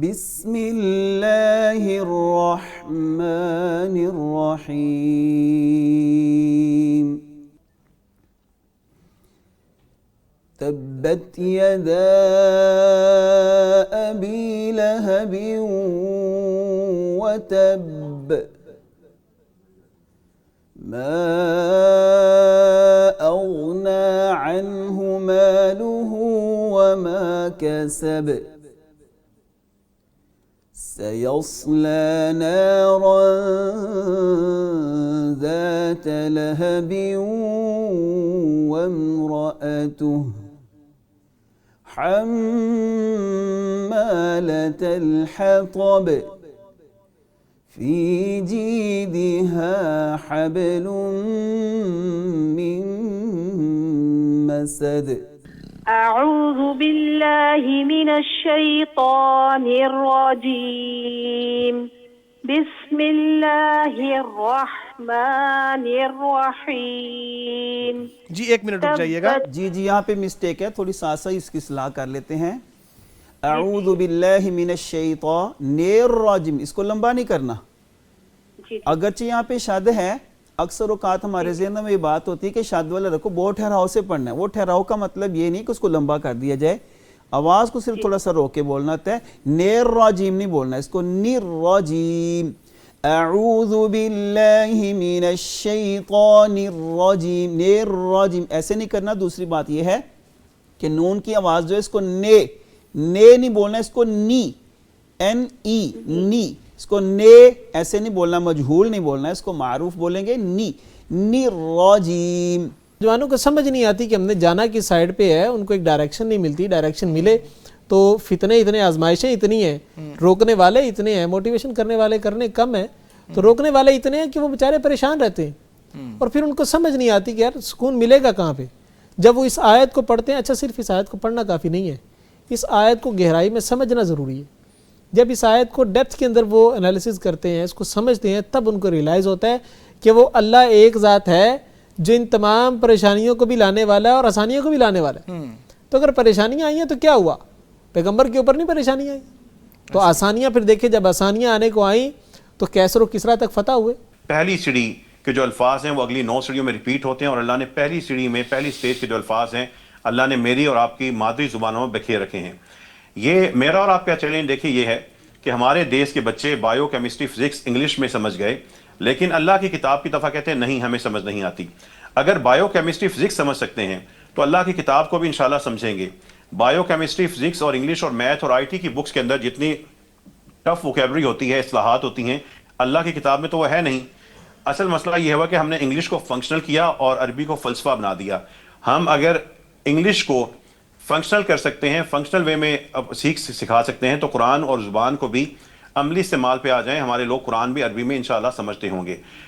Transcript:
بسم اللہ الرحمن الرحیم تبت یدا ابی لہب وتب ما اغنى عنه ماله وما كسب سيصلى نارا ذات لهب وامرأته حمالة الحطب في جيدها حبل من مسد أعوذ بالله من الشيطان الرجيم بسم الله الرحمن الرحيم جی ایک منٹ رک جائیے گا. جی یہاں پہ مسٹیک ہے، تھوڑی سا اس کی اصلاح کر لیتے ہیں. اعوذ باللہ من الشیطان الرجیم، اس کو لمبا نہیں کرنا. اگرچہ یہاں پہ شد ہے، اکثر اوقات ہمارے ذہن میں یہ بات ہوتی ہے کہ شد والا رکھو بہت ٹھہراؤ سے پڑھنا ہے. وہ ٹھہراؤ کا مطلب یہ نہیں کہ اس کو لمبا کر دیا جائے، آواز کو صرف تھوڑا سا روک کے بولنا ہوتا ہے. نیر راجیم نہیں بولنا، اس کو نیر راجیم. اعوذ باللہ من الشیطان الرجیم، نیر راجیم ایسے نہیں کرنا. دوسری بات یہ ہے کہ نون کی آواز جو ہے اس کو نے نہیں بولنا، اس کو نی اس کو نے ایسے نہیں بولنا، مجہول نہیں بولنا، اس کو معروف بولیں گے نی راجیم. جوانوں کو سمجھ نہیں آتی کہ ہم نے جانا کی سائیڈ پہ ہے، ان کو ایک ڈائریکشن نہیں ملتی. ڈائریکشن ملے تو فتنے اتنے، آزمائشیں اتنی ہیں، روکنے والے اتنے ہیں، موٹیویشن کرنے والے کرنے کم ہیں، تو روکنے والے اتنے ہیں کہ وہ بیچارے پریشان رہتے ہیں. اور پھر ان کو سمجھ نہیں آتی کہ یار سکون ملے گا کہاں پہ. جب وہ اس آیت کو پڑھتے ہیں، اچھا صرف اس آیت کو پڑھنا کافی نہیں ہے، اس آیت کو گہرائی میں سمجھنا ضروری ہے. جب اس آیت کو ڈیپتھ کے اندر وہ انالیسز کرتے ہیں، اس کو سمجھتے ہیں، تب ان کو ریلائز ہوتا ہے کہ وہ اللہ ایک ذات ہے جو ان تمام پریشانیوں کو بھی لانے والا ہے اور آسانیوں کو بھی لانے والا ہے. تو اگر پریشانیاں آئی ہیں تو کیا ہوا؟ پیغمبر کے اوپر نہیں پریشانیاں آئیں تو آسانیاں. پھر دیکھیں جب آسانیاں آنے کو آئیں تو کیسر و کسریٰ تک فتح ہوئے. پہلی سیڑھی کے جو الفاظ ہیں وہ اگلی 9 سیڑھیوں میں ریپیٹ ہوتے ہیں، اور اللہ نے پہلی سیڑھی میں پہلی سٹیج کے جو الفاظ ہیں اللہ نے میری اور آپ کی مادری زبانوں میں بکھیر رکھے ہیں. یہ میرا اور آپ کا چیلنج دیکھیں یہ ہے کہ ہمارے دیش کے بچے بایو کیمسٹری فزکس انگلش میں سمجھ گئے، لیکن اللہ کی کتاب کی دفعہ کہتے ہیں نہیں ہمیں سمجھ نہیں آتی. اگر بایو کیمسٹری فزکس سمجھ سکتے ہیں تو اللہ کی کتاب کو بھی انشاءاللہ سمجھیں گے. بایو کیمسٹری فزکس اور انگلش اور میتھ اور آئی ٹی کی بکس کے اندر جتنی ٹف ووکیبلری ہوتی ہے، اصطلاحات ہوتی ہیں، اللہ کی کتاب میں تو وہ ہے نہیں. اصل مسئلہ یہ ہوا کہ ہم نے انگلش کو فنکشنل کیا اور عربی کو فلسفہ بنا دیا. ہم اگر انگلش کو فنکشنل کر سکتے ہیں، فنکشنل وے میں سکھا سکتے ہیں، تو قرآن اور زبان کو بھی عملی استعمال پہ آ جائیں. ہمارے لوگ قرآن بھی عربی میں انشاءاللہ سمجھتے ہوں گے.